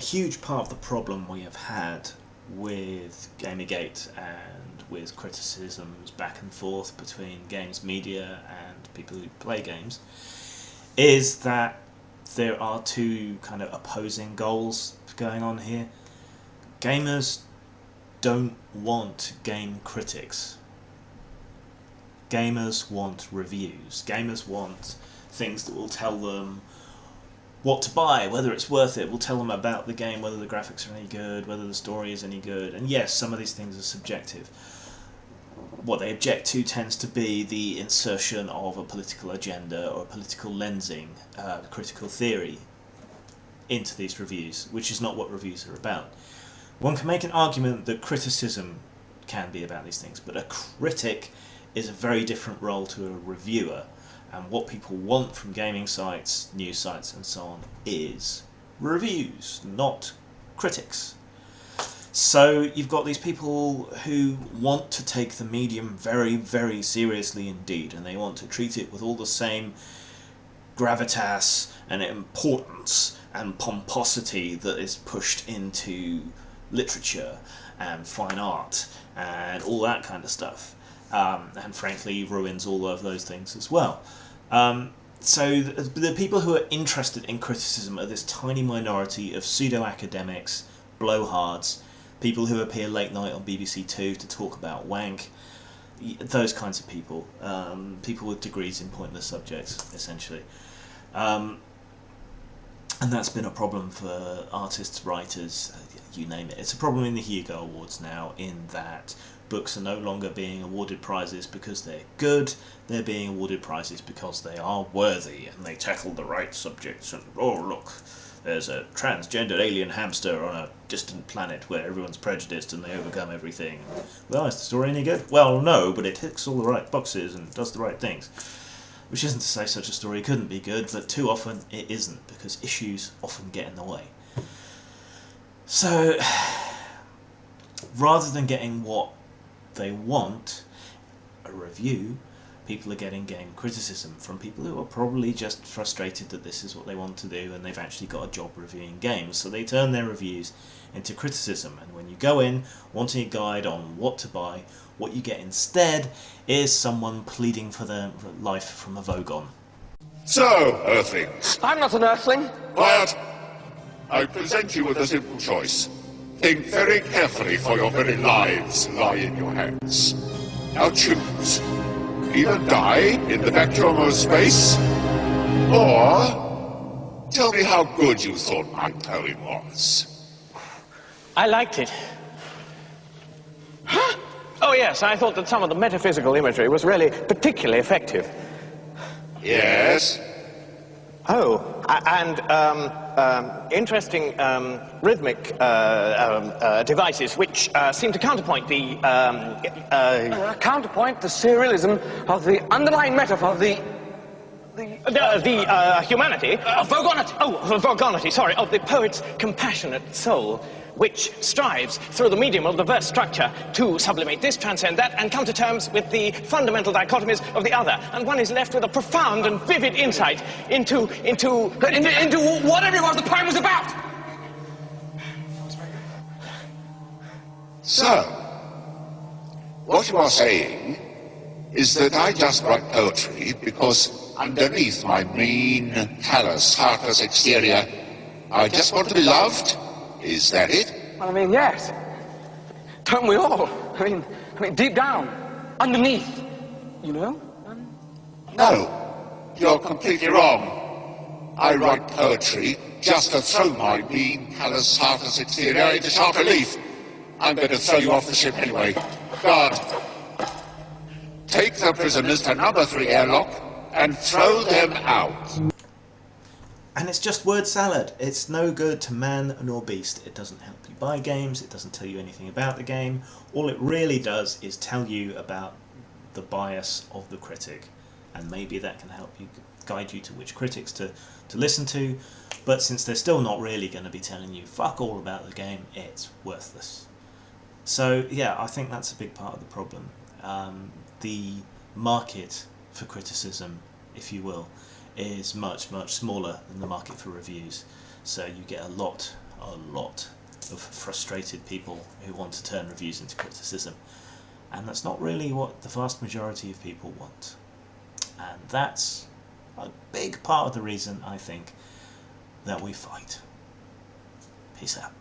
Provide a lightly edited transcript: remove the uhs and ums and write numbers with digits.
a huge part of the problem we have had with Gamergate and with criticisms back and forth between games media and people who play games is that there are two kind of opposing goals going on here. Gamers don't want game critics. Gamers want reviews. Gamers want things that will tell them what to buy, whether it's worth it, will tell them about the game, whether the graphics are any good, whether the story is any good. And yes, some of these things are subjective. What they object to tends to be the insertion of a political agenda or a political lensing, critical theory into these reviews, which is not what reviews are about. One can make an argument that criticism can be about these things, but a critic is a very different role to a reviewer. And what people want from gaming sites, news sites and so on is reviews, not critics. So you've got these people who want to take the medium very, very seriously indeed, and they want to treat it with all the same gravitas and importance and pomposity that is pushed into literature and fine art and all that kind of stuff. And frankly ruins all of those things as well. So the people who are interested in criticism are this tiny minority of pseudo-academics, blowhards, people who appear late night on BBC Two to talk about wank, those kinds of people, people with degrees in pointless subjects, essentially. And that's been a problem for artists, writers, you name it. It's a problem in the Hugo Awards now, in that books are no longer being awarded prizes because they're good, they're being awarded prizes because they are worthy and they tackle the right subjects. And oh look, there's a transgender alien hamster on a distant planet where everyone's prejudiced and they overcome everything. Well, is the story any good? Well, no, but it ticks all the right boxes and does the right things. Which isn't to say such a story couldn't be good, but too often it isn't, because issues often get in the way. So, rather than getting what they want, a review, people are getting game criticism from people who are probably just frustrated that this is what they want to do and they've actually got a job reviewing games. So they turn their reviews into criticism, and when you go in wanting a guide on what to buy, what you get instead is someone pleading for their life from a Vogon. So, Earthlings. I'm not an Earthling. Quiet. I present you with a simple choice. Think very carefully, for your very lives lie in your hands. Now choose. Either die in the Vectromo space, or tell me how good you thought my poem was. I liked it. Huh? Oh yes, I thought that some of the metaphysical imagery was really particularly effective. Yes? Oh, and interesting rhythmic devices which seem to counterpoint the serialism of the underlying metaphor, the humanity, Vogonity. Oh, Vogonity. Sorry, of the poet's compassionate soul, which strives through the medium of the verse structure to sublimate this, transcend that, and come to terms with the fundamental dichotomies of the other. And one is left with a profound and vivid insight into whatever it was the poem was about. So, what you are saying is that I just write poetry because underneath my mean, callous, heartless exterior, I just want to be loved? Is that it? Well, I mean, yes. Don't we all? I mean, deep down, underneath, you know? No, you're completely wrong. I write poetry just to throw my mean, callous, heartless exterior into sharp relief. I'm going to throw you off the ship anyway. Guard, take the prisoners to number 3 airlock and throw them out. And it's just word salad. It's no good to man nor beast. It doesn't help you buy games, it doesn't tell you anything about the game. All it really does is tell you about the bias of the critic. And maybe that can help you, guide you to which critics to listen to. But since they're still not really going to be telling you fuck all about the game, it's worthless. So yeah, I think that's a big part of the problem. The market for criticism, if you will, is much, much smaller than the market for reviews. So you get a lot a lot of frustrated people who want to turn reviews into criticism, and that's not really what the vast majority of people want. And that's a big part of the reason, I think, that we fight. Peace out.